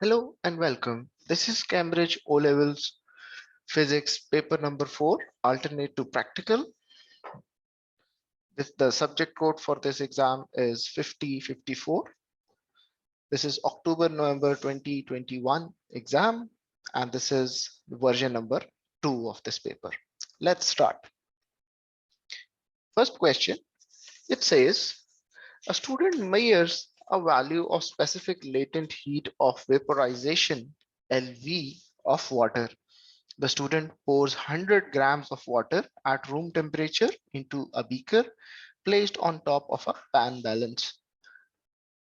Hello and welcome. This is Cambridge OLevels Physics paper number 4, alternate to practical. The subject code for this exam is 5054. This is October-November 2021 exam, and this is version number 2 of this paper. Let's start. First question, it says, a student measures a value of specific latent heat of vaporization LV of water. The student pours 100 grams of water at room temperature into a beaker placed on top of a pan balance.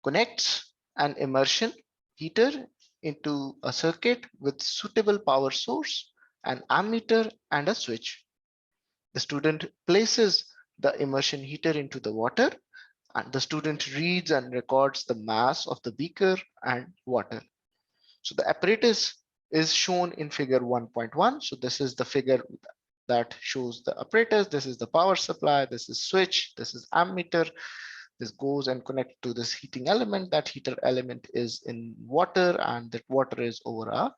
Connects an immersion heater into a circuit with suitable power source, an ammeter, and a switch. The student places the immersion heater into the water, and the student reads and records the mass of the beaker and water. So the apparatus is shown in figure 1.1. So this is the figure that shows the apparatus. This is the power supply. This is switch. This is ammeter. This goes and connects to this heating element. That heater element is in water, and that water is over a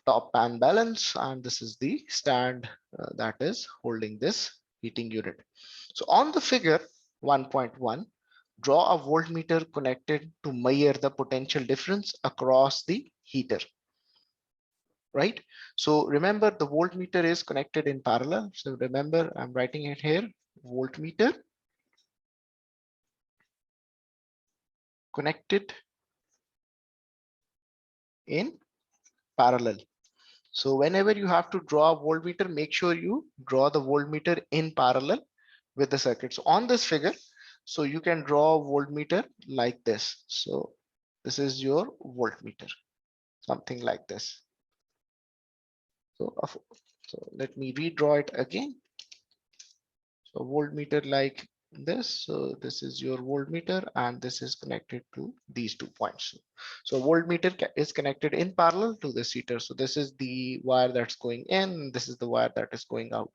top pan balance. And this is the stand that is holding this heating unit. So on the figure 1.1, draw a voltmeter connected to measure the potential difference across the heater, right? So remember, the voltmeter is connected in parallel. So remember, I'm writing it here, voltmeter connected in parallel. So whenever you have to draw a voltmeter, make sure you draw the voltmeter in parallel with the circuit. So on this figure, so you can draw a voltmeter like this. So this is your voltmeter, something like this. So let me redraw it again. So voltmeter like this. So this is your voltmeter, and this is connected to these 2 points. So voltmeter is connected in parallel to this heater. So this is the wire that's going in. This is the wire that is going out.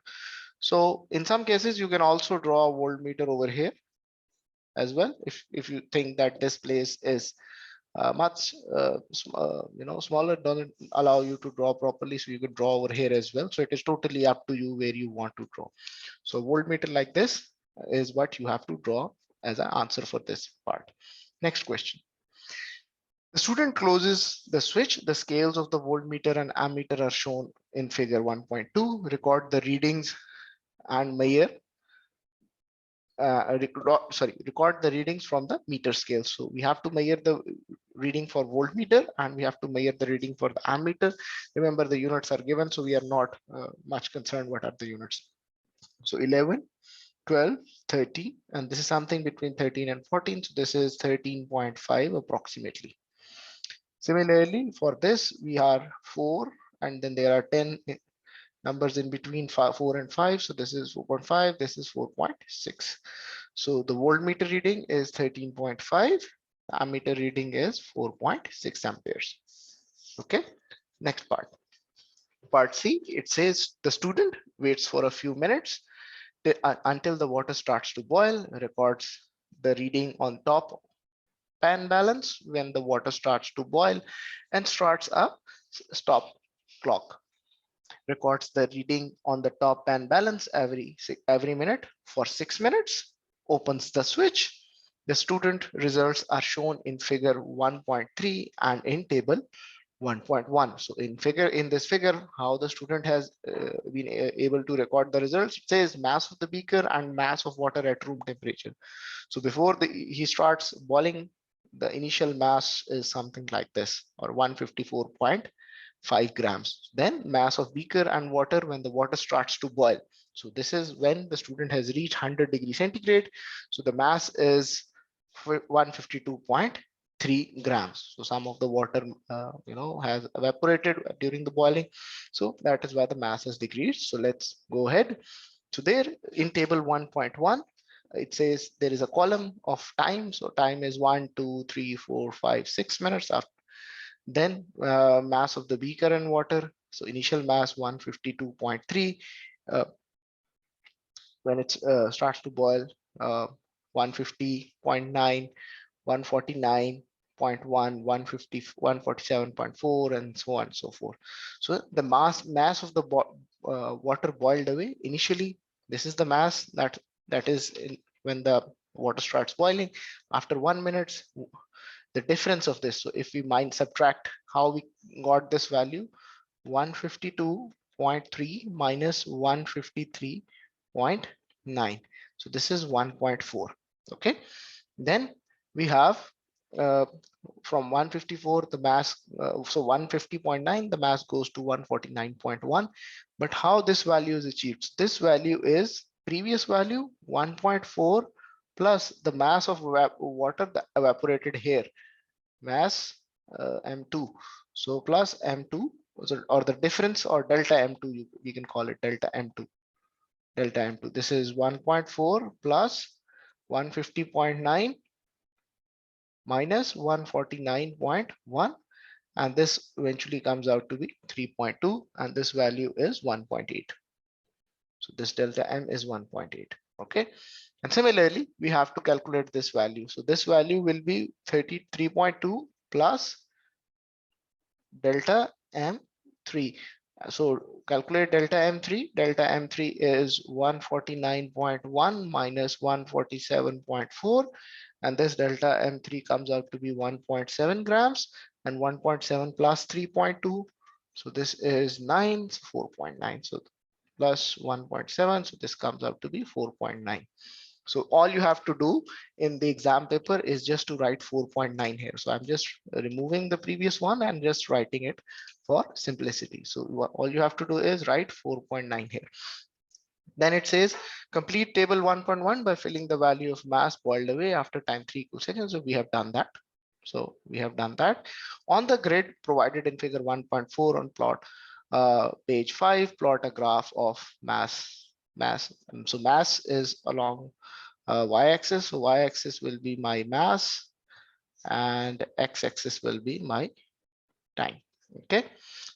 So in some cases, you can also draw a voltmeter over here as well. If you think that this place is much smaller, doesn't allow you to draw properly, so you could draw over here as well. So it is totally up to you where you want to draw. So voltmeter like this is what you have to draw as an answer for this part. Next question. The student closes the switch. The scales of the voltmeter and ammeter are shown in figure 1.2. Record the readings and measure record the readings from the meter scale. So we have to measure the reading for voltmeter, and we have to measure the reading for the ammeter. Remember, the units are given, so we are not much concerned what are the units. So 11, 12, 13, and this is something between 13 and 14. So this is 13.5 approximately. Similarly, for this, we are 4, and then there are 10 numbers in between 4 and 5. So this is 4.5, this is 4.6. So the voltmeter reading is 13.5. The ammeter reading is 4.6 amperes. Okay, next part. Part C, it says the student waits for a few minutes until the water starts to boil, records the reading on top pan balance when the water starts to boil, and starts a stop clock. Records the reading on the top pan balance every minute for 6 minutes, opens the switch. The student results are shown in figure 1.3 and in table 1.1. So in this figure, how the student has been able to record the results, it says mass of the beaker and mass of water at room temperature. So before he starts boiling, the initial mass is something like this, or 154.5 grams. Then mass of beaker and water when the water starts to boil. So this is when the student has reached 100 degrees centigrade. So the mass is 152.3 grams. So some of the water has evaporated during the boiling. So that is why the mass has decreased. So let's go ahead. So there in table 1.1, it says there is a column of time. So time is 1, 2, 3, 4, 5, 6 minutes after. Then mass of the beaker and water. So initial mass 152.3. When it starts to boil, 150.9, 149, 0.1, 150, 147.4, and so on and so forth. So the mass of the water boiled away initially. This is the mass that is when the water starts boiling. After 1 minute, the difference of this. So if we subtract how we got this value, 152.3 minus 153.9. So this is 1.4. Okay. Then we have uh, from 154 the mass, so 150.9, the mass goes to 149.1. But how this value is achieved? This value is previous value 1.4 plus the mass of water that evaporated here, mass m2, so plus m2, or the difference, or delta m2, we can call it delta m2. Delta m2, this is 1.4 plus 150.9 minus 149.1, and this eventually comes out to be 3.2, and this value is 1.8. So this delta m is 1.8. Okay. And similarly, we have to calculate this value. So this value will be 33.2 plus delta m3. So calculate delta m3. Delta m3 is 149.1 minus 147.4, and this delta m3 comes out to be 1.7 grams, and 1.7 plus 3.2, so this is 9, so 4.9. So plus 1.7, so this comes out to be 4.9. So all you have to do in the exam paper is just to write 4.9 here. So I'm just removing the previous one and just writing it for simplicity. So all you have to do is write 4.9 here. Then it says complete table 1.1 by filling the value of mass boiled away after time 3 equals seconds. So we have done that. So we have done that. On the grid provided in figure 1.4 on plot page 5, plot a graph of mass. So mass is along y-axis. So y-axis will be my mass and x-axis will be my time. Okay.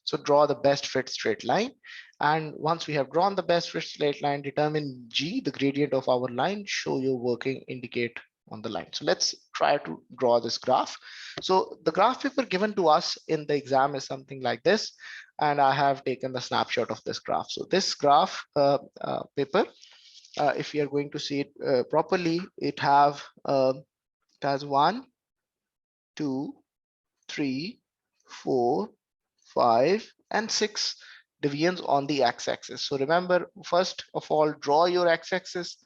So draw the best fit straight line. And once we have drawn the best fit straight line, determine G, the gradient of our line, show your working indicate on the line. So let's try to draw this graph. So the graph paper given to us in the exam is something like this. And I have taken the snapshot of this graph. So this graph paper, if you are going to see it properly, it has 1, 2, 3, 4, 5, and 6 divisions on the x-axis. So remember, first of all, draw your x-axis.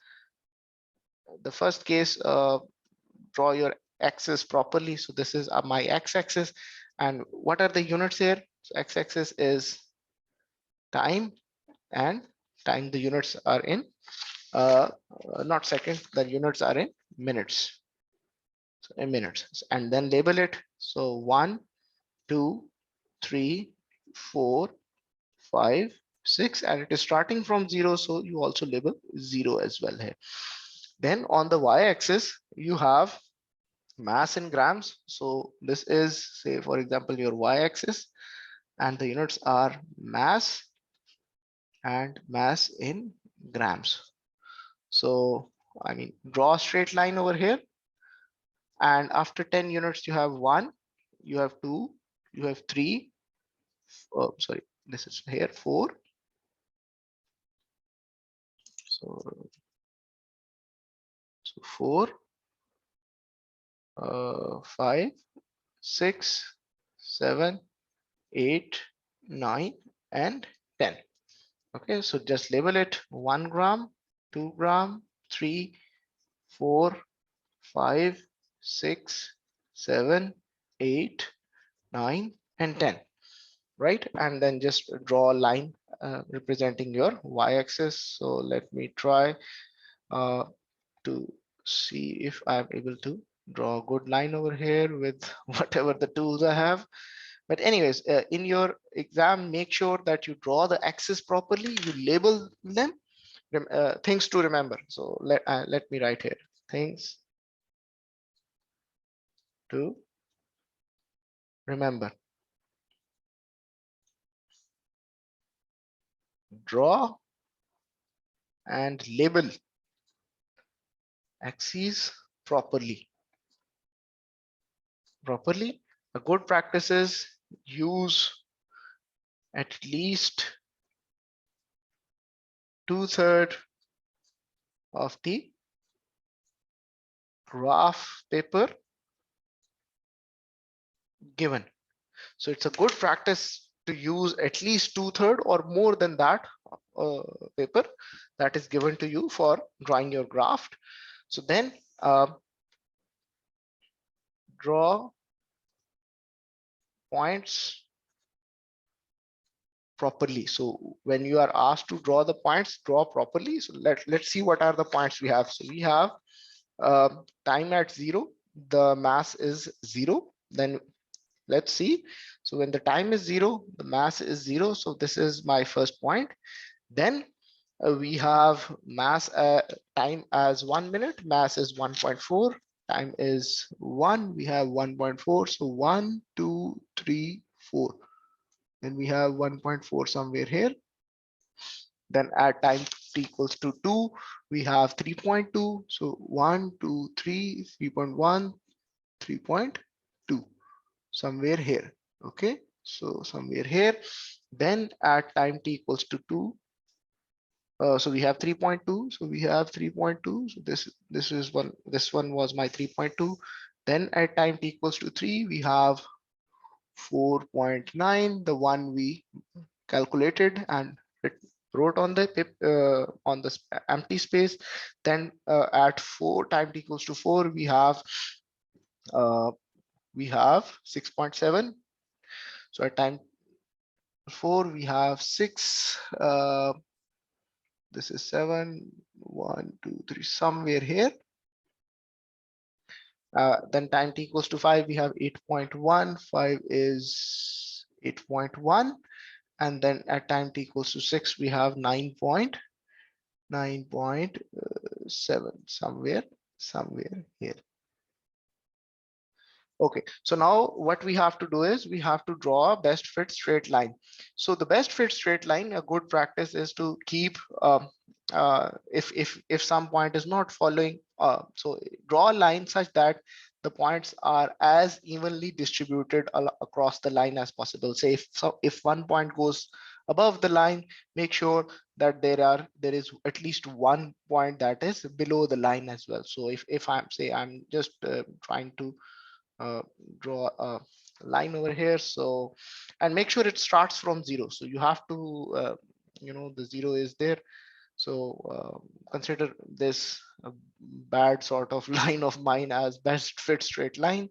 The first case, draw your axis properly. So this is my x-axis, and what are the units here? So x-axis is time, and time, the units are in not seconds, the units are in minutes. So in minutes, and then label it. So 1, 2, 3, 4, 5, 6, and it is starting from 0, so you also label 0 as well here. Then on the y-axis you have mass in grams. So this is, say for example, your y-axis, and the units are mass and mass in grams. So I mean, draw a straight line over here, and after 10 units you have 1, you have 2, you have 3, oh sorry, this is here 4, so 4, 5, 6, 7, 8, 9, and 10. Okay, so just label it 1 gram, 2 gram, 3, 4, 5, 6, 7, 8, 9, and 10. Right, and then just draw a line representing your y-axis. So let me try to see if I'm able to draw a good line over here with whatever the tools I have. But anyways, in your exam, make sure that you draw the axis properly, you label them, things to remember. So let me write here, things to remember. Draw and label axes properly. properly. A good practice is use at least 2/3 of the graph paper given. So it's a good practice to use at least 2/3 or more than that uh, paper that is given to you for drawing your graph. So then draw points properly. So when you are asked to draw the points, draw properly. So let's see what are the points we have. So we have time at 0, the mass is 0. Then let's see. So when the time is 0, the mass is 0. So this is my first point. Then we have mass time as 1 minute, mass is 1.4, time is 1, we have 1.4. So 1, 2, 3, 4. Then we have 1.4 somewhere here. Then at time t equals to 2, we have 3.2. So 1, 2, 3, 3.1, 3.2, somewhere here. Okay, so somewhere here. Then at time t equals to 2, so we have 3.2. So we have 3.2. So this is one. This one was my 3.2. Then at time t equals to 3, we have 4.9, the one we calculated and wrote on the empty space. Then at 4 time t equals to 4, uh, we have 6.7. So at time 4 we have 6. This is 7, 1, 2, 3, somewhere here. Then time t equals to 5, we have 8.1. 5 is 8.1. And then at time t equals to 6, we have 9.7, somewhere here. Okay, so now what we have to do is we have to draw a best fit straight line. So the best fit straight line, a good practice is to keep if some point is not following, so draw a line such that the points are as evenly distributed across the line as possible. Say if one point goes above the line, make sure that there is at least one point that is below the line as well. So if I'm just trying to uh, draw a line over here, so and make sure it starts from 0. So you have to the 0 is there. So consider this a bad sort of line of mine as best fit straight line.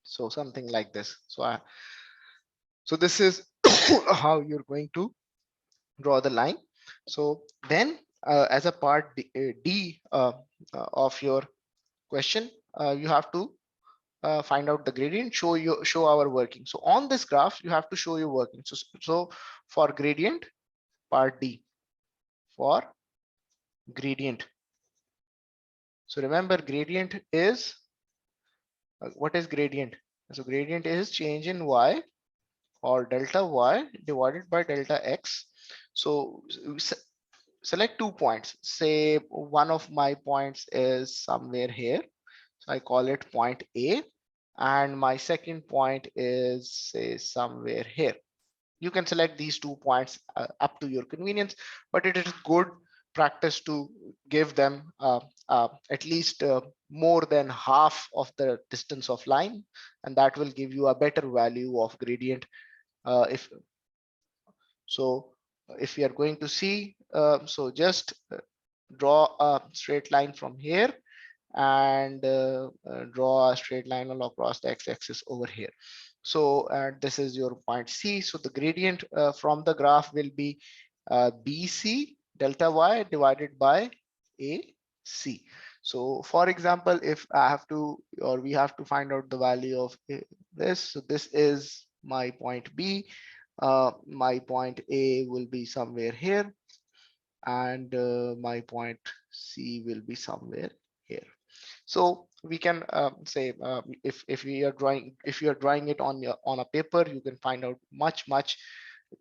So something like this. So this is how you're going to draw the line. So then as a part D of your question, you have to find out the gradient, show our working. So on this graph, you have to show your working. So for gradient, part D, for gradient. So remember, gradient is what is gradient? So gradient is change in y or delta y divided by delta x. So select 2 points. Say one of my points is somewhere here. So I call it point A, and my second point is say somewhere here. You can select these 2 points up to your convenience, but it is good practice to give them at least more than half of the distance of line, and that will give you a better value of gradient. If so, if we are going to see, so just draw a straight line from here and draw a straight line all across the x-axis over here. So this is your point C. So the gradient from the graph will be BC delta y divided by AC. So for example, if I have to, or we have to find out the value of this, so this is my point B. My point A will be somewhere here, and my point C will be somewhere here. So we can say if we are drawing, if you are drawing it on a paper, you can find out much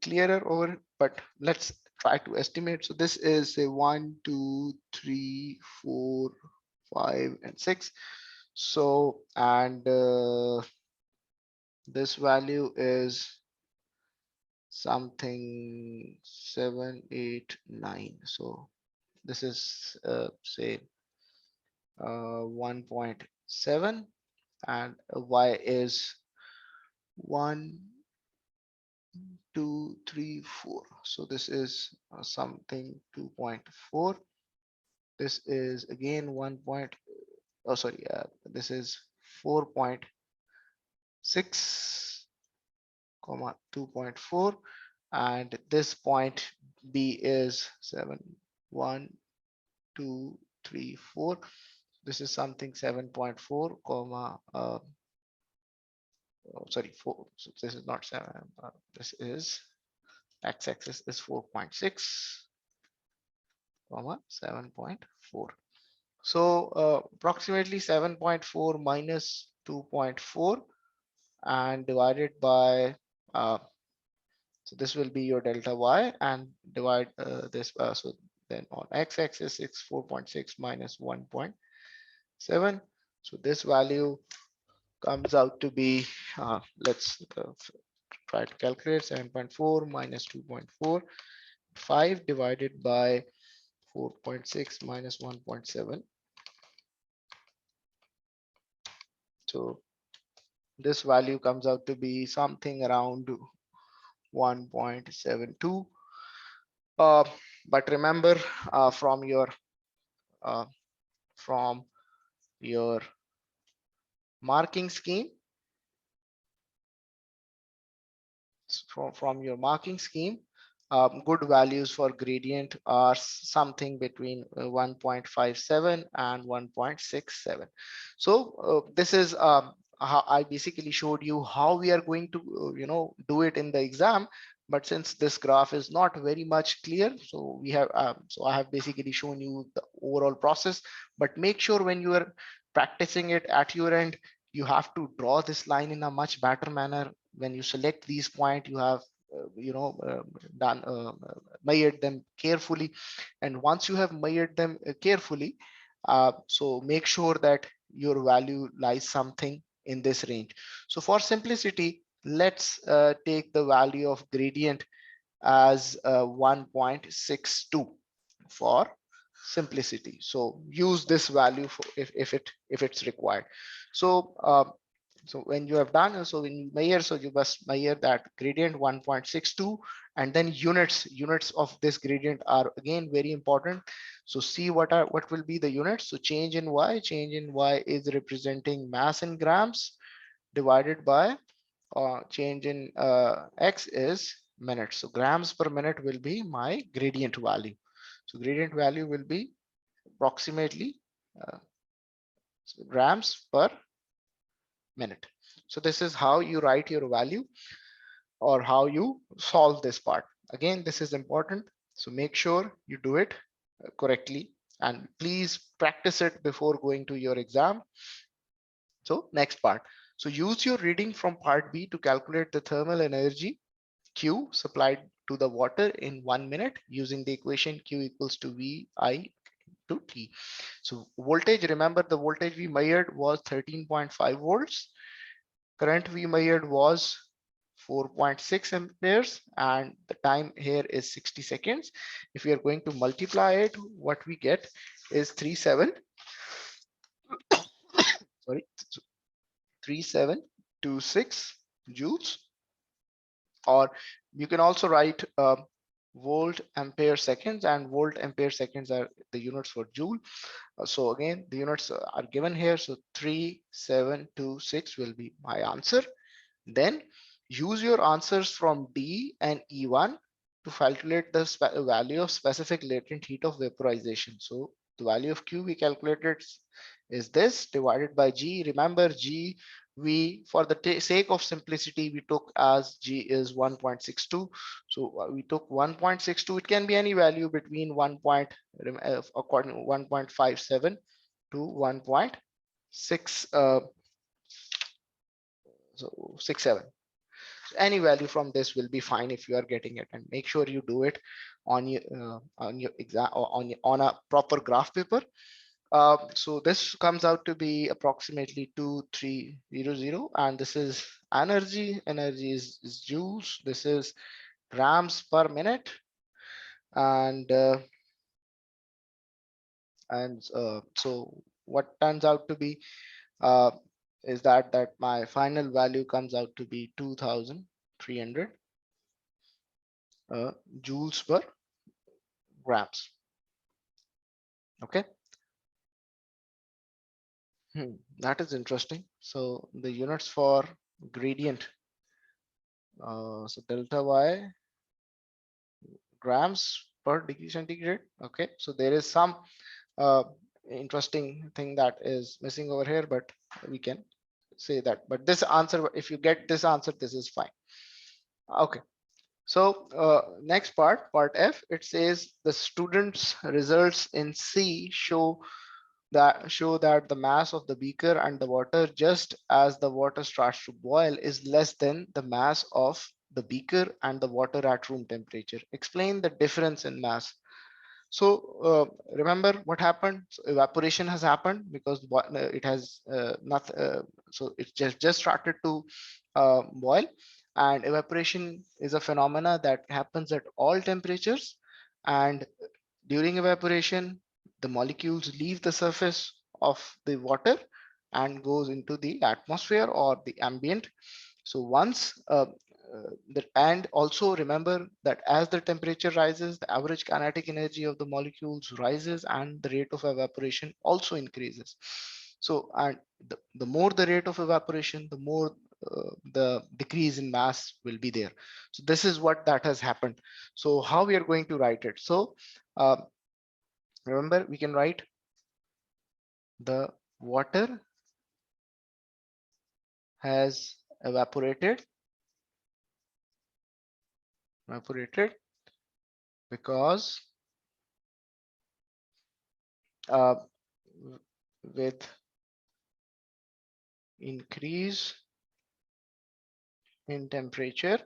clearer over. But let's try to estimate. So this is a 1, 2, 3, 4, 5 and 6. So, and this value is something 7, 8, 9. So this is say 1.7, and y is 1, 2, 3, 4. So this is something 2.4. This is again 1 point, oh sorry, this is 4.6 comma 2.4, and this point B is 7, 1, 2, 3, 4. This is something 7.4 comma sorry 4. So this is not 7. This is x-axis is 4.6 comma 7.4. So approximately 7.4 minus 2.4 and divided by so this will be your delta y, and divide this so then on x-axis it's 4.6 minus 1.7. So this value comes out to be let's try to calculate 7.4 minus 2.4, 5 divided by 4.6 minus 1.7. So this value comes out to be something around 1.72. But remember uh, from your marking scheme, from your marking scheme, good values for gradient are something between 1.57 and 1.67. So this is how I basically showed you how we are going to do it in the exam. But since this graph is not very much clear, so we have so I have basically shown you the overall process. But make sure when you are practicing it at your end, you have to draw this line in a much better manner. When you select these points, you have done measured them carefully, and once you have measured them carefully, so make sure that your value lies something in this range. So for simplicity, let's take the value of gradient as 1.62 for simplicity. So use this value for if it's required. So so when you have done, so when you measure, so you must measure that gradient 1.62, and then units of this gradient are again very important. So see what will be the units. So change in y is representing mass in grams divided by change in x is minutes. So grams per minute will be my gradient value. So gradient value will be approximately uh, grams per minute. So this is how you write your value or how you solve this part. Again, this is important. So make sure you do it correctly, and please practice it before going to your exam. So next part. So use your reading from part B to calculate the thermal energy Q supplied to the water in 1 minute using the equation Q equals to VI to T. So voltage, remember the voltage we measured was 13.5 volts. Current we measured was 4.6 amperes, and the time here is 60 seconds. If we are going to multiply it, what we get is 3726 joules. Or you can also write volt ampere seconds, and volt ampere seconds are the units for joule. So again, the units are given here. So 3726 will be my answer. Then use your answers from D and E1 to calculate the value of specific latent heat of vaporization. So the value of Q we calculated is this divided by G. Remember G, we for the sake of simplicity we took as G is 1.62. So we took 1.62. It can be any value between 1.57 to 1.6 so 67. Any value from this will be fine if you are getting it, and make sure you do it on your exam on a proper graph paper. So this comes out to be approximately 2300, and this is energy. Energy is joules. This is grams per minute, and so what turns out to be uh, is that my final value comes out to be 2300 joules per grams. Okay. That is interesting. So the units for gradient, so delta y grams per degree centigrade. Okay, so there is some uh, interesting thing that is missing over here, but we can say that. But this answer, if you get this answer, this is fine. Okay. So next part F, it says the students' results in C show that the mass of the beaker and the water, just as the water starts to boil, is less than the mass of the beaker and the water at room temperature. Explain the difference in mass. So remember what happened. So evaporation has happened because it has not so it just started to boil, and evaporation is a phenomena that happens at all temperatures. And during evaporation, the molecules leave the surface of the water and goes into the atmosphere or the ambient. So once and also remember that as the temperature rises, the average kinetic energy of the molecules rises and the rate of evaporation also increases. So, and the more the rate of evaporation, the more the decrease in mass will be there. So this is what that has happened. So how we are going to write it? So uh, remember, we can write the water has evaporated because uh, with increase in temperature,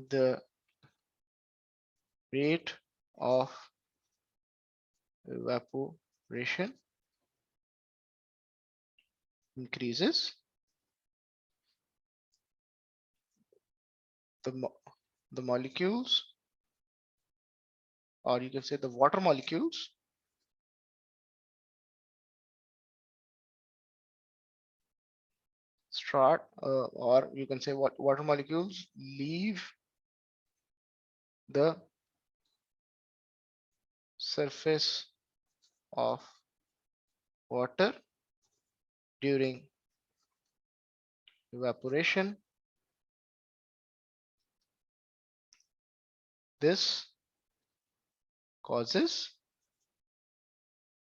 the rate of evaporation increases. The, the molecules, or you can say the water molecules, start, or you can say what water molecules leave the surface of water during evaporation. This causes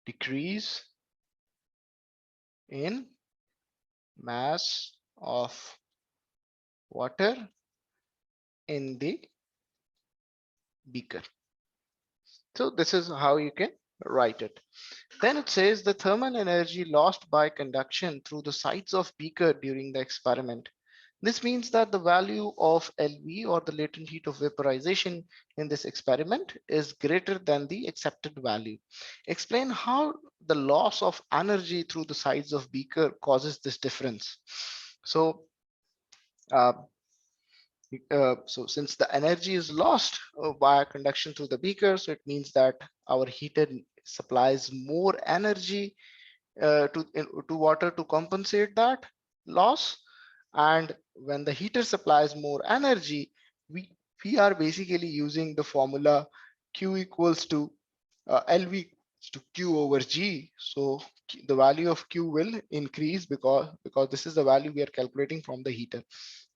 decrease in mass of water in the beaker. So this is how you can write it. Then it says the thermal energy lost by conduction through the sides of beaker during the experiment. This means that the value of LV, or the latent heat of vaporization, in this experiment is greater than the accepted value. Explain how the loss of energy through the sides of beaker causes this difference. So uh, so since the energy is lost by conduction through the beaker, so it means that our heater supplies more energy to water to compensate that loss. And when the heater supplies more energy, we we are basically using the formula Q equals to LV to Q over G. So the value of Q will increase because this is the value we are calculating from the heater.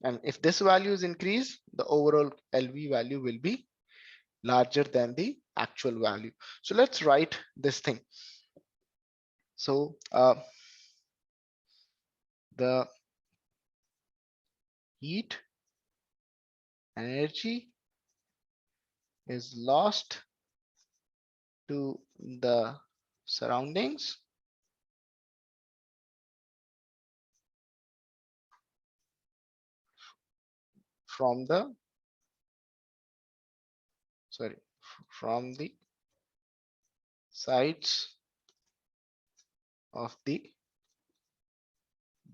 And if this value is increased, the overall LV value will be larger than the actual value. So let's write this thing. So the heat energy is lost to the surroundings from the sorry from the sides of the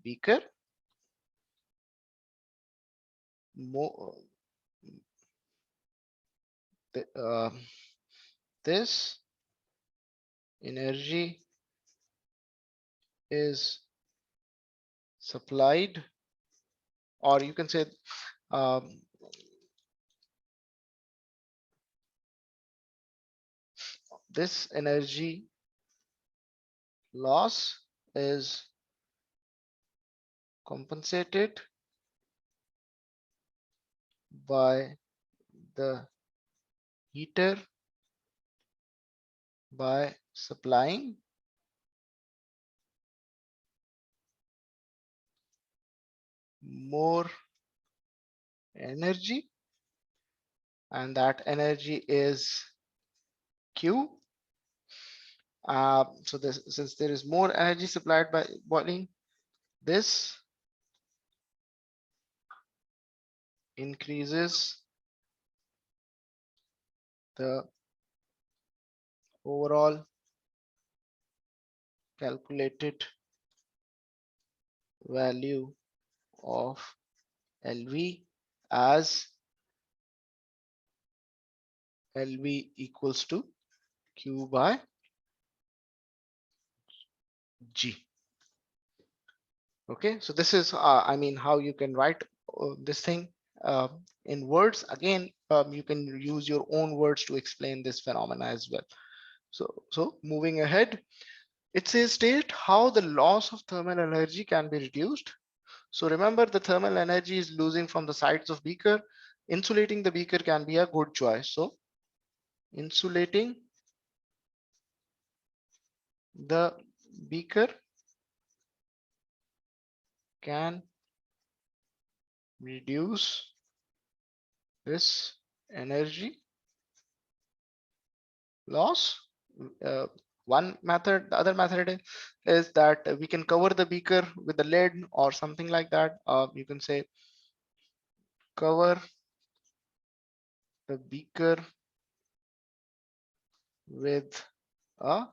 beaker, more uh, this energy is supplied, or you can say um, this energy loss is compensated by the heater by supplying more energy, and that energy is Q. So this, since there is more energy supplied by boiling, this increases the overall calculated value of LV as LV equals to Q by G. Okay, so this is, I mean, how you can write this thing in words. Again, you can use your own words to explain this phenomena as well. So moving ahead, it says state how the loss of thermal energy can be reduced. So remember, the thermal energy is losing from the sides of beaker. Insulating the beaker can be a good choice. So insulating the beaker can reduce this energy loss. Uh, One method, the other method is that we can cover the beaker with a lid or something like that. You can say cover the beaker with a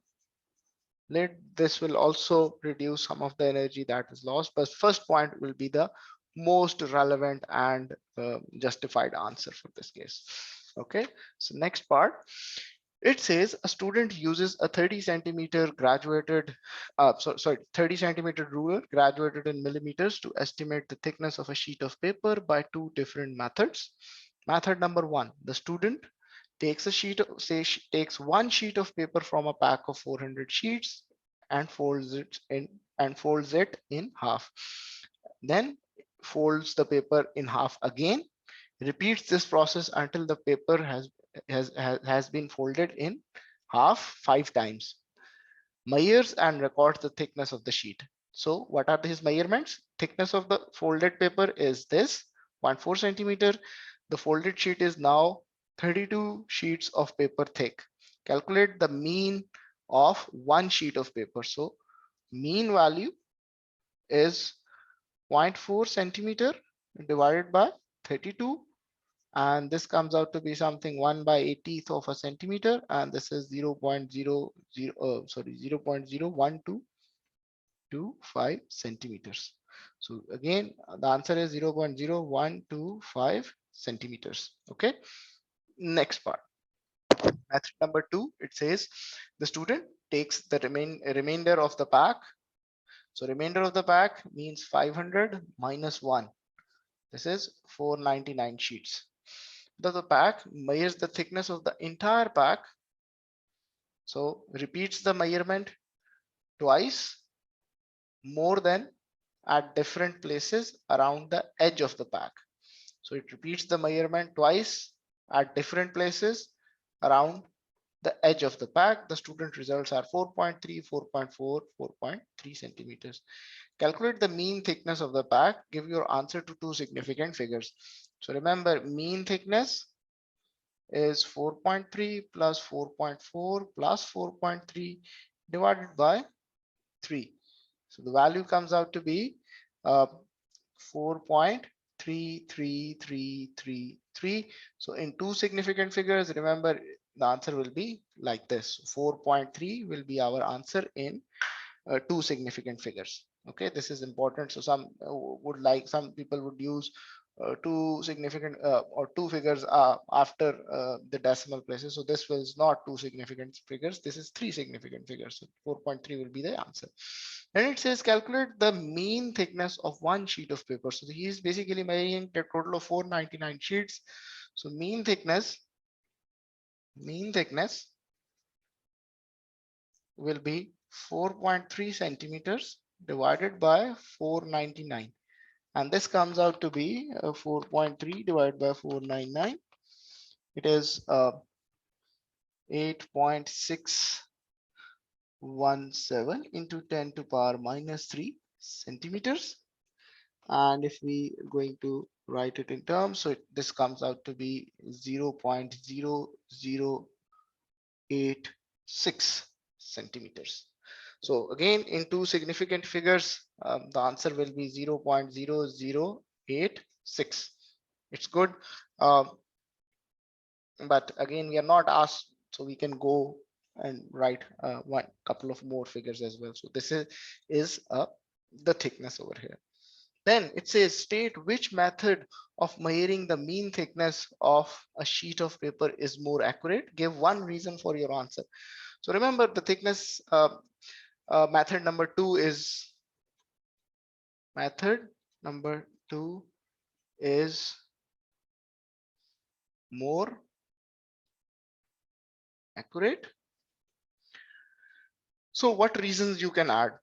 lid. This will also reduce some of the energy that is lost, but first point will be the most relevant and justified answer for this case. Okay, so next part, it says a student uses a 30 centimeter graduated, sorry, 30 centimeter ruler graduated in millimeters to estimate the thickness of a sheet of paper by two different methods. Method number one, the student takes a sheet of, say, takes one sheet of paper from a pack of 400 sheets and folds it in half. Then folds the paper in half again, repeats this process until the paper has been folded in half 5 times. Measures and records the thickness of the sheet. So what are his measurements? Thickness of the folded paper is this 0.4 centimeter. The folded sheet is now 32 sheets of paper thick. Calculate the mean of one sheet of paper. So mean value is 0.4 centimeter divided by 32, and this comes out to be something 1 by 80th of a centimeter, and this is 0.00125 centimeters. So again, the answer is 0.0125 centimeters. Okay, next part, method number two, it says the student takes the remainder of the pack. So remainder of the pack means 500 minus 1. This is 499 sheets. The pack measures the thickness of the entire pack. So repeats the measurement twice more than at different places around the edge of the pack. So it repeats the measurement twice at different places around the edge of the pack. The student results are 4.3, 4.4, 4.3 centimeters. Calculate the mean thickness of the pack. Give your answer to two significant figures. So remember, mean thickness is 4.3 plus 4.4 plus 4.3 divided by 3. So the value comes out to be 4.33333. So in two significant figures, remember, the answer will be like this. 4.3 will be our answer in two significant figures. Okay, this is important. So some would like, some people would use two significant or two figures after the decimal places. So this was not two significant figures. This is three significant figures. So 4.3 will be the answer. And it says calculate the mean thickness of one sheet of paper. So he is basically measuring the total of 499 sheets. So mean thickness will be 4.3 centimeters divided by 499, and this comes out to be 4.3 divided by 499. It is 8.617 into 10 to power minus 3 centimeters. And if we are going to write it in terms, so this comes out to be 0.0086 centimeters. So again, in two significant figures, the answer will be 0.0086. It's good. But again, we are not asked, so we can go and write one couple of more figures as well. So this is the thickness over here. Then it says state which method of measuring the mean thickness of a sheet of paper is more accurate. Give one reason for your answer. So remember the thickness method number two is more accurate. So what reasons you can add?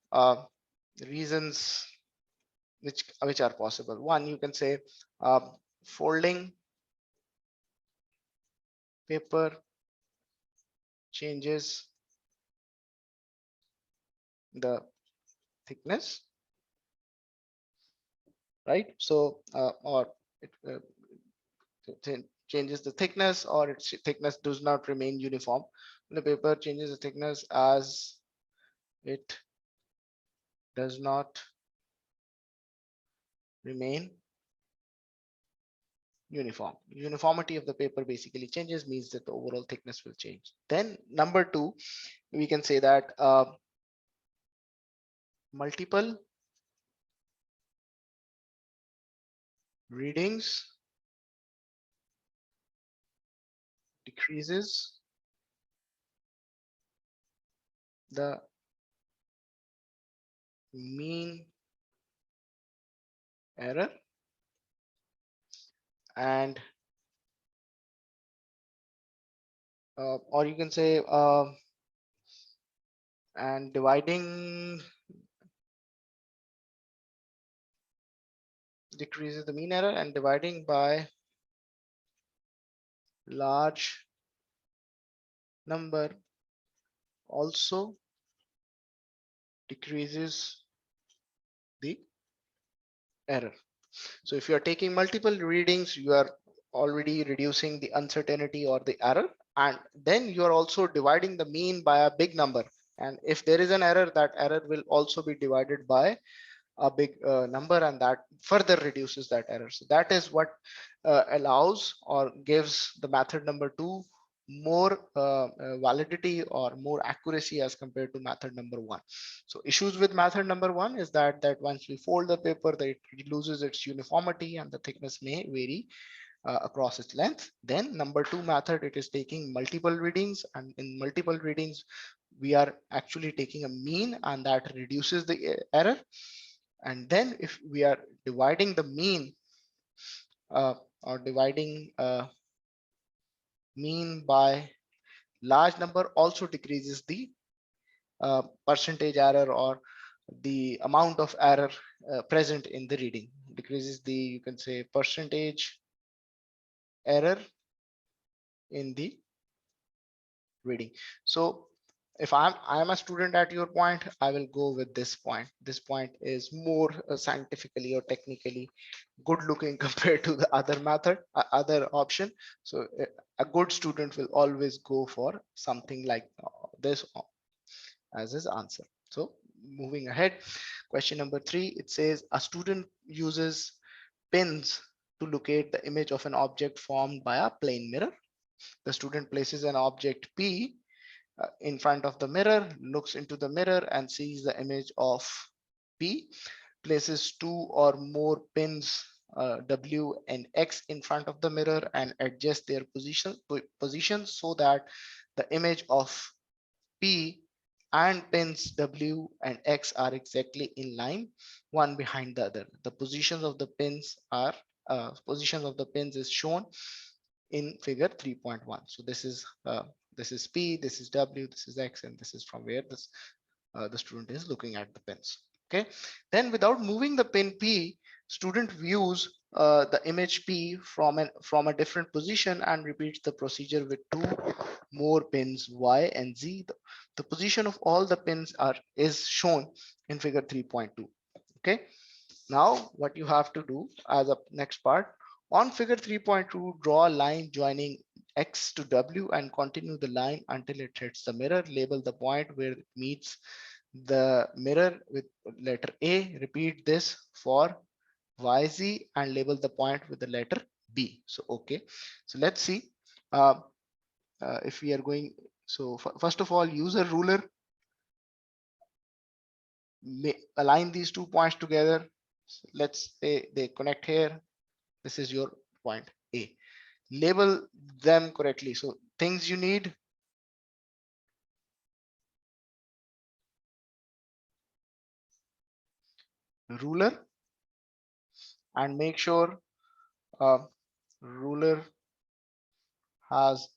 Reasons which are possible. One, you can say folding paper changes the thickness, right? So or it changes the thickness, or its thickness does not remain uniform. The paper changes the thickness as it does not remain uniform. Uniformity of the paper basically changes, means that the overall thickness will change. Then number two, we can say that multiple readings decreases the mean error, and or you can say and dividing decreases the mean error, and dividing by large number also decreases the error. So if you are taking multiple readings, you are already reducing the uncertainty or the error, and then you are also dividing the mean by a big number. And if there is an error, that error will also be divided by a big number, and that further reduces that error. So that is what allows or gives the method number two more validity or more accuracy as compared to method number one. So issues with method number one is that once we fold the paper, that it loses its uniformity and the thickness may vary across its length. Then number two method, it is taking multiple readings, and in multiple readings we are actually taking a mean, and that reduces the error. And then if we are dividing the mean or dividing mean by large number, also decreases the percentage error or the amount of error present in the reading. Decreases the, you can say, percentage error in the reading. So if I'm a student at your point, I will go with this point. This point is more scientifically or technically good looking compared to the other method, other option. So a good student will always go for something like this as his answer. So moving ahead, question number three, it says a student uses pins to locate the image of an object formed by a plane mirror. The student places an object P in front of the mirror, looks into the mirror and sees the image of P, places two or more pins W and X in front of the mirror and adjust their position so that the image of P and pins W and X are exactly in line, one behind the other. The positions of the pins are positions of the pins is shown in figure 3.1. So this is P, this is W, this is X, and this is from where this the student is looking at the pins. Okay, then without moving the pin P, student views the image P from a different position and repeats the procedure with two more pins Y and Z. The position of all the pins is shown in figure 3.2. Okay, now what you have to do as a next part, on figure 3.2, draw a line joining X to W and continue the line until it hits the mirror. Label the point where it meets the mirror with letter A. Repeat this for YZ and label the point with the letter B. So okay, so let's see uh, if we are going. So first of all, use a ruler, align these 2 points together. So let's say they connect here. This is your point A. Label them correctly. So things you need: ruler, and make sure ruler has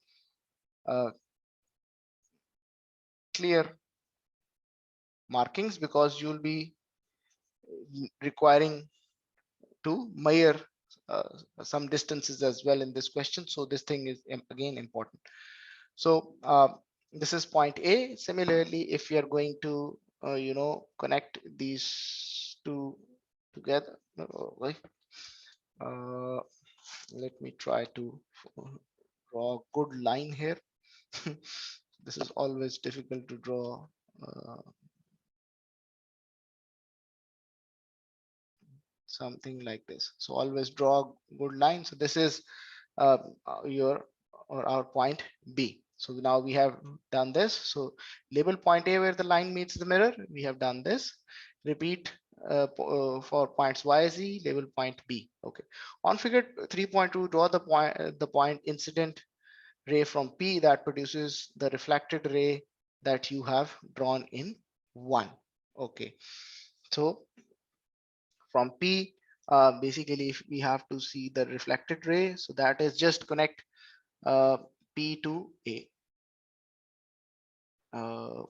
clear markings because you'll be requiring to measure uh, some distances as well in this question. So this thing is again important. So this is point A. Similarly, if you are going to connect these two together, uh, let me try to draw a good line here. This is always difficult to draw something like this. So always draw a good line. So this is uh, your or our point B. So now we have done this. So label point A where the line meets the mirror. We have done this. Repeat for points Y, Z, label point B. Okay. On figure 3.2, draw the point incident ray from P that produces the reflected ray that you have drawn in 1. Okay. So from P, basically if we have to see the reflected ray, so that is just connect uh, P to A. Uh,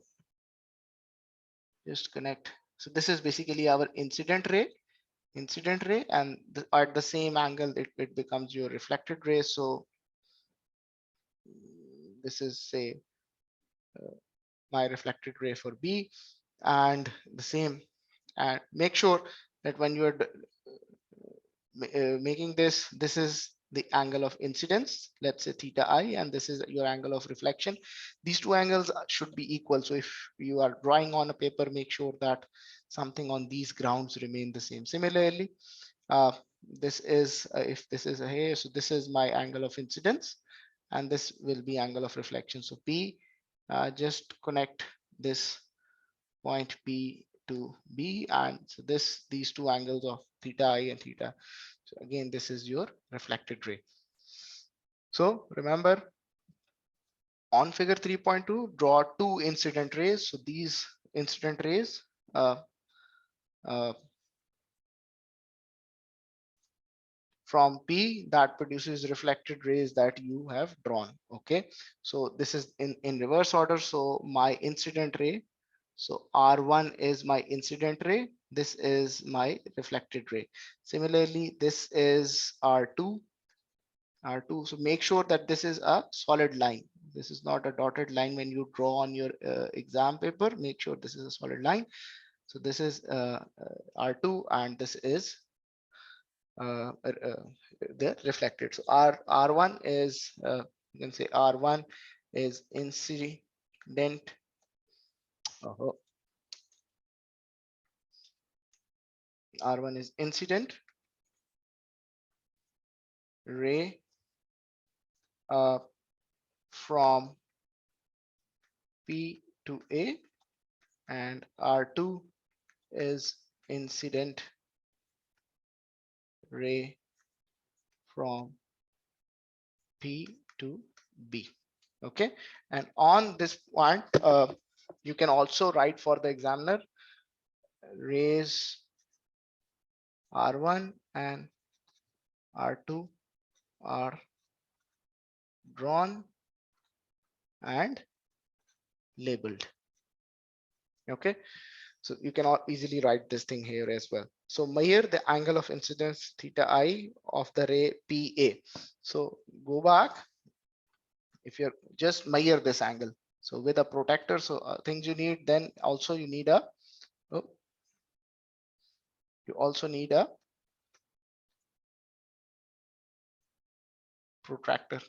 just connect. So this is basically our incident ray, and at the same angle it becomes your reflected ray. So this is say my reflected ray for B, and the same. And make sure that when you are making this is the angle of incidence, let's say theta I, and this is your angle of reflection. These two angles should be equal. So if you are drawing on a paper, make sure that something on these grounds remain the same. Similarly, this is if this is a here, so this is my angle of incidence and this will be angle of reflection. So P, just connect this point P to B, and so these two angles of theta I and theta. So again, this is your reflected ray. So remember, on figure 3.2, draw two incident rays. So these incident rays uh, uh, from P that produces reflected rays that you have drawn. Okay, so this is in reverse order. So my incident ray, so R1 is my incident ray, this is my reflected ray. Similarly, this is R2. So make sure that this is a solid line. This is not a dotted line when you draw on your exam paper. Make sure this is a solid line. So this is R2 and this is the reflected. So R1 is you can say R1 is incident. R1 is incident ray from P to A, and R2 is incident ray from P to B. Okay, and on this point, you can also write for the examiner rays R1 and R2 are drawn and labeled. Okay, so you can easily write this thing here as well. So measure the angle of incidence theta I of the ray PA. So go back, if you're just measure this angle. So with a protector, so things you need, then also you need a, oh, you also need a protractor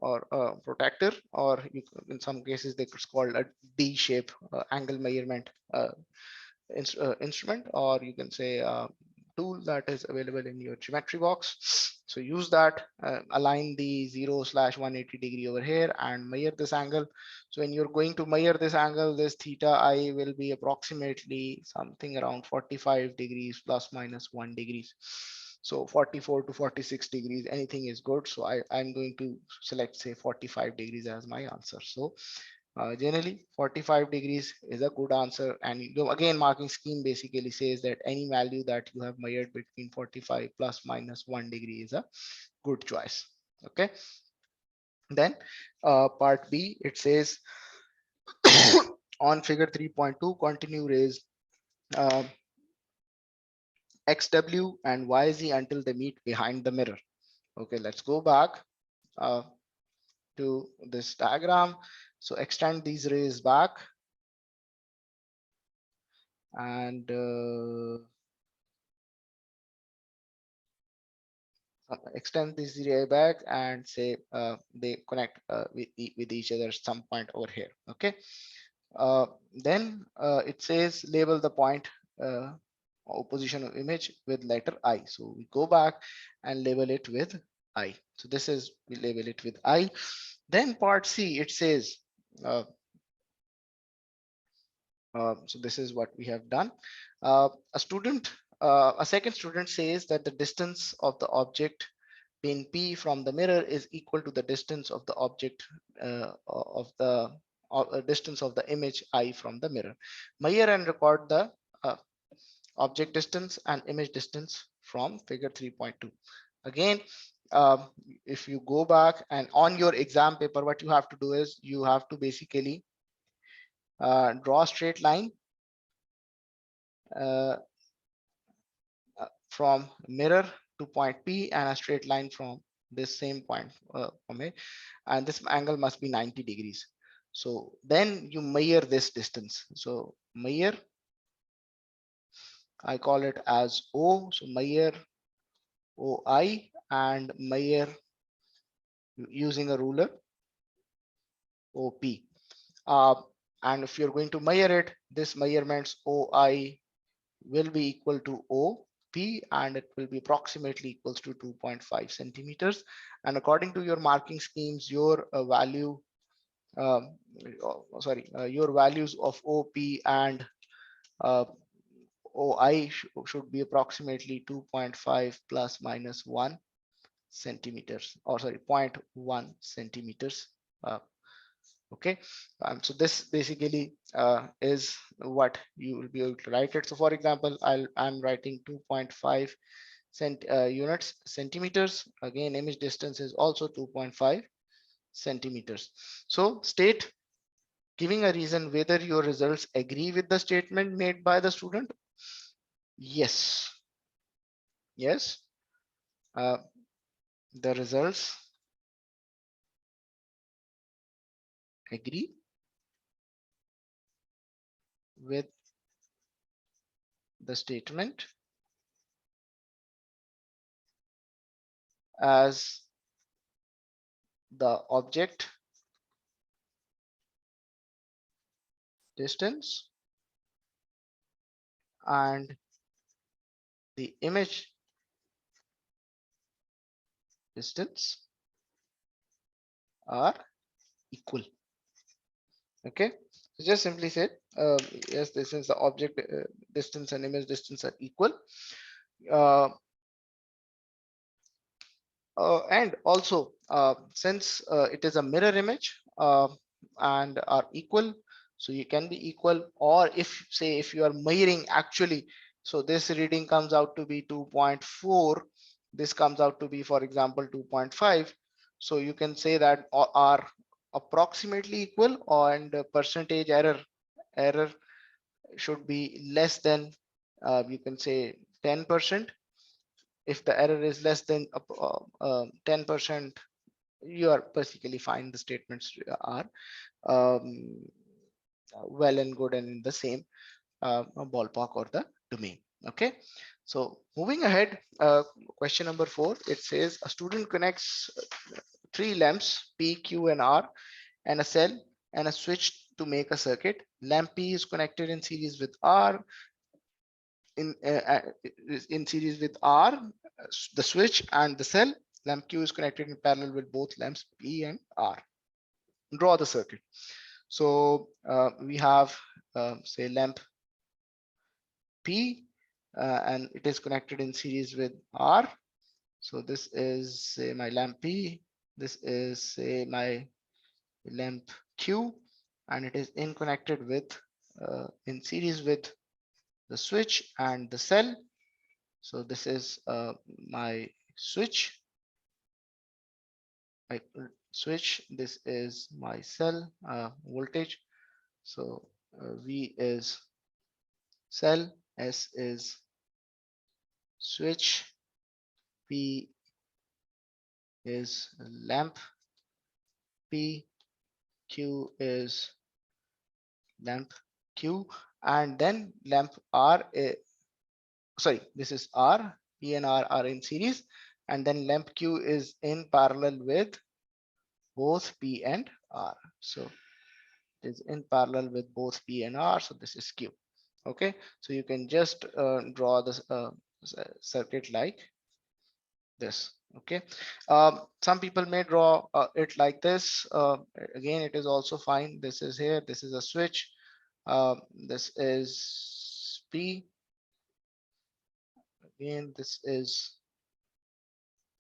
or a protector, or you, in some cases they it's called a D shape angle measurement instrument, or you can say tool that is available in your geometry box. So use that, align the 0/180 degree over here and measure this angle. So when you're going to measure this angle, this theta I will be approximately something around 45 degrees plus minus 1 degrees. So 44 to 46 degrees, anything is good. So I'm going to select say 45 degrees as my answer. So generally 45 degrees is a good answer, and you again marking scheme basically says that any value that you have measured between 45 plus minus 1 degree is a good choice. Okay, then part B, it says on figure 3.2 continue raise uh, xw and yz until they meet behind the mirror. Okay, let's go back uh, to this diagram. So extend these rays back and extend this ray back and say they connect with each other some point over here. Okay, then it says label the point or position of image with letter I. So we go back and label it with I. So this is, we label it with I. Then part C, it says uh, so this is what we have done. A student, a second student says that the distance of the object pin P from the mirror is equal to the distance of the object of the distance of the image I from the mirror. Measure and record the uh, object distance and image distance from figure 3.2. Again, um, if you go back and on your exam paper, what you have to do is you have to basically draw a straight line uh, from mirror to point P and a straight line from this same point from A, and this angle must be 90 degrees. So then you measure this distance. So measure, I call it as O. So measure OI and measure using a ruler OP. Uh, and if you're going to measure it, this measurements OI will be equal to OP, and it will be approximately equals to 2.5 centimeters. And according to your marking schemes, your value, your values of OP and uh, OI should be approximately 2.5 plus minus 1 centimeters, or sorry, 0.1 centimeters. Okay, so this basically is what you will be able to write it. So for example, I'm writing 2.5 units centimeters. Again, image distance is also 2.5 centimeters. So state, giving a reason whether your results agree with the statement made by the student. Yes, yes, uh, the results agree with the statement as the object distance and the image distance are just simply say, yes, this is the object distance and image distance are equal. Uh, and also, since it is a mirror image and are equal, so you can be equal, or if say if you are mirroring actually, so this reading comes out to be 2.4, this comes out to be, for example, 2.5. So you can say that are approximately equal, and percentage error should be less than, you can say, 10%. If the error is less than 10%, you are basically fine. The statements are um, well and good and in the same ballpark or the domain. Okay, so moving ahead, question number 4, it says a student connects three lamps P, Q, and R and a cell and a switch to make a circuit. Lamp P is connected in series with R, in series with R, the switch and the cell. Lamp Q is connected in parallel with both lamps P and R. Draw the circuit. So we have say lamp P and it is connected in series with R. So this is say my lamp P, this is say my lamp Q, and it is in connected with in series with the switch and the cell. So this is my switch, my switch. This is my cell voltage. So V is cell, S is switch, P is lamp, P, Q is lamp Q, and then lamp R. Sorry, this is R. P and R are in series, and then lamp Q is in parallel with both P and R. So it is in parallel with both P and R. So this is Q. Okay, so you can just draw this circuit like this. Okay, some people may draw it like this. Again, it is also fine. This is here, this is a switch, this is P, again this is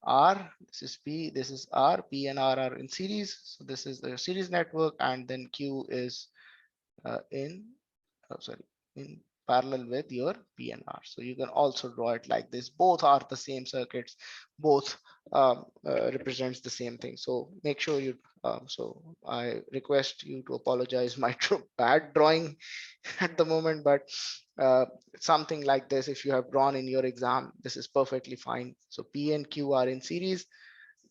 R, this is P, this is R. P and R are in series, so this is the series network, and then Q is in sorry, in parallel with your PNR. So you can also draw it like this. Both are the same circuits, both represents the same thing. So make sure you, so I request you to apologize my bad drawing at the moment, but something like this, if you have drawn in your exam, this is perfectly fine. So P and Q are in series,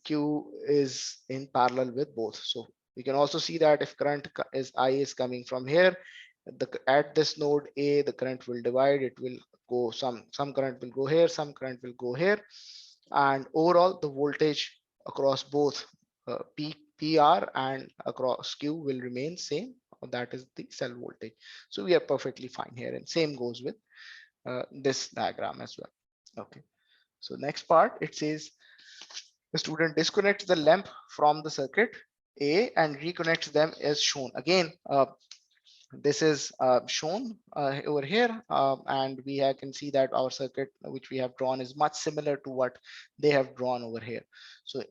Q is in parallel with both. So we can also see that if current is I is coming from here, at this node A, the current will divide. It will go, some current will go here, some current will go here, and overall the voltage across both PR and across Q will remain same. That is the cell voltage. So we are perfectly fine here, and same goes with this diagram as well. Okay. So next part, it says the student disconnects the lamp from the circuit A and reconnects them as shown. Again, this is shown over here, and we can see that our circuit which we have drawn is much similar to what they have drawn over here. So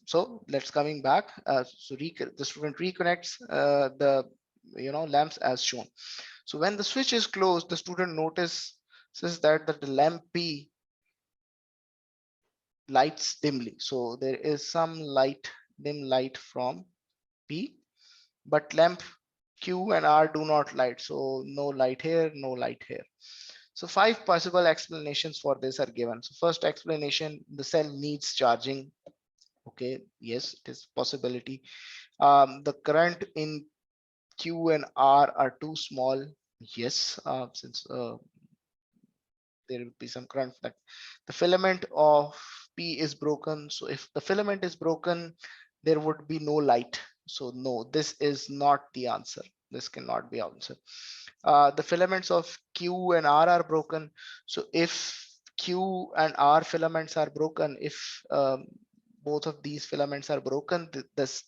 so let's coming back, so the student reconnects the lamps as shown. So when the switch is closed, the student notices that the lamp P lights dimly. So there is some dim light from P, but lamp Q and R do not light. So no light here, no light here. So 5 possible explanations for this are given. So first explanation, the cell needs charging. Okay, yes, it is possibility. The current in Q and R are too small. Yes, since there will be some current that the filament of P is broken. So if the filament is broken, there would be no light. So no, this is not the answer. This cannot be answer. The filaments of Q and R are broken. So if Q and R filaments are broken, if both of these filaments are broken,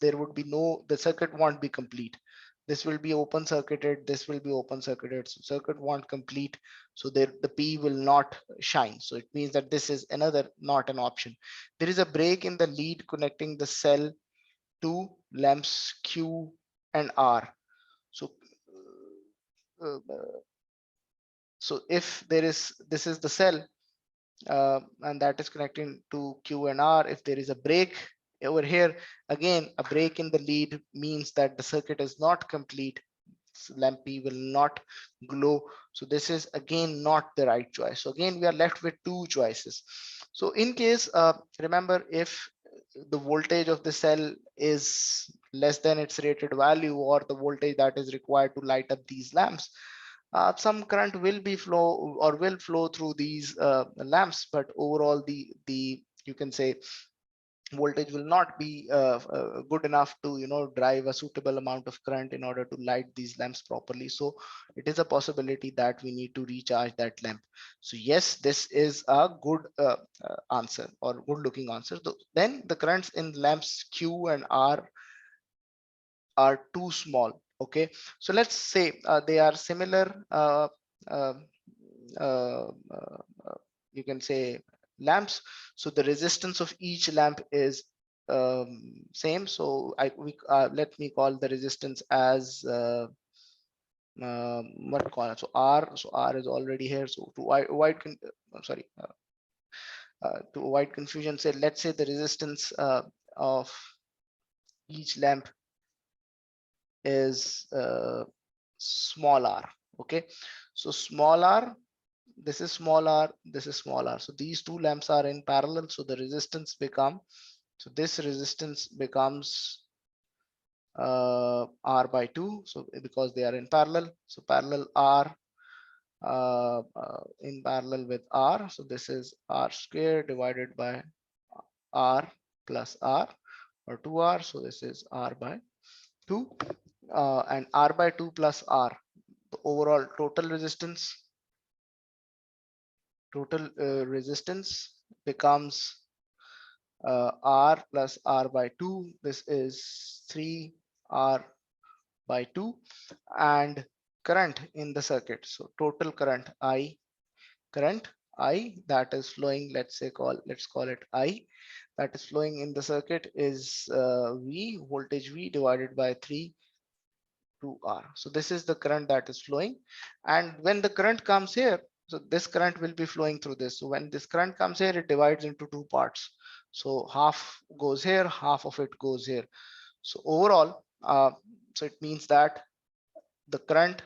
there would be no, the circuit won't be complete. this will be open circuited, this will be open circuited, so circuit won't complete, so there the P will not shine. So it means that this is another not an option. There is a break in the lead connecting the cell to lamps Q and R. So uh, so if there is, this is the cell and that is connecting to Q and R. If there is a break over here, again a break in the lead means that the circuit is not complete, lamp P will not glow. So this is again not the right choice. So again we are left with two choices. So in case remember, if the voltage of the cell is less than its rated value, or the voltage that is required to light up these lamps, some current will be flow or will flow through these lamps, but overall the you can say voltage will not be good enough to drive a suitable amount of current in order to light these lamps properly. So it is a possibility that we need to recharge that lamp. So yes, this is a good answer, or good looking answer. Then the currents in lamps Q and R are too small. Okay, so let's say they are similar uh, uh, you can say lamps. So the resistance of each lamp is same. So let me call the resistance as what call it? So R. So R is already here. So to avoid sorry, to avoid confusion, say let's say the resistance of each lamp is small r. Okay, so small r, this is small r, this is small r. So these two lamps are in parallel, so the resistance become, so this resistance becomes r by 2. So because they are in parallel, so parallel r in parallel with r, so this is r square divided by r plus r, or 2r. So this is r by 2, and r by 2 plus r, the overall total resistance becomes r plus r by 2. This is 3r by 2. And current in the circuit, so total current I that is flowing, let's call it I, that is flowing in the circuit is V, voltage V divided by 3 to R. So this is the current that is flowing. And when the current comes here, so this current will be flowing through this. So when this current comes here, it divides into two parts. So half goes here, half of it goes here. So overall, so it means that the current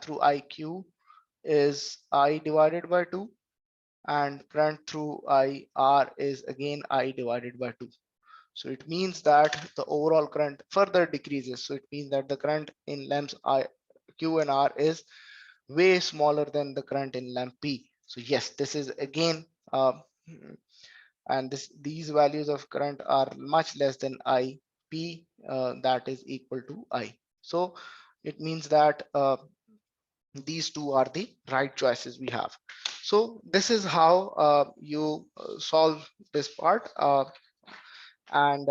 through IQ is I divided by 2, and current through IR is again I divided by 2. So it means that the overall current further decreases. So it means that the current in lamps Q and R is way smaller than the current in lamp P. So yes, this is again, and these values of current are much less than I P, that is equal to I. So it means that these two are the right choices we have. So this is how you solve this part. And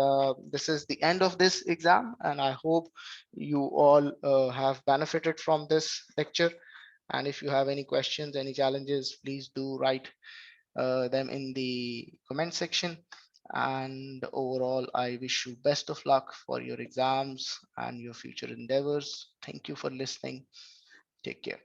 this is the end of this exam, and I hope you all have benefited from this lecture. And if you have any questions, any challenges, please do write them in the comment section. And overall, I wish you best of luck for your exams and your future endeavors. Thank you for listening. Take care.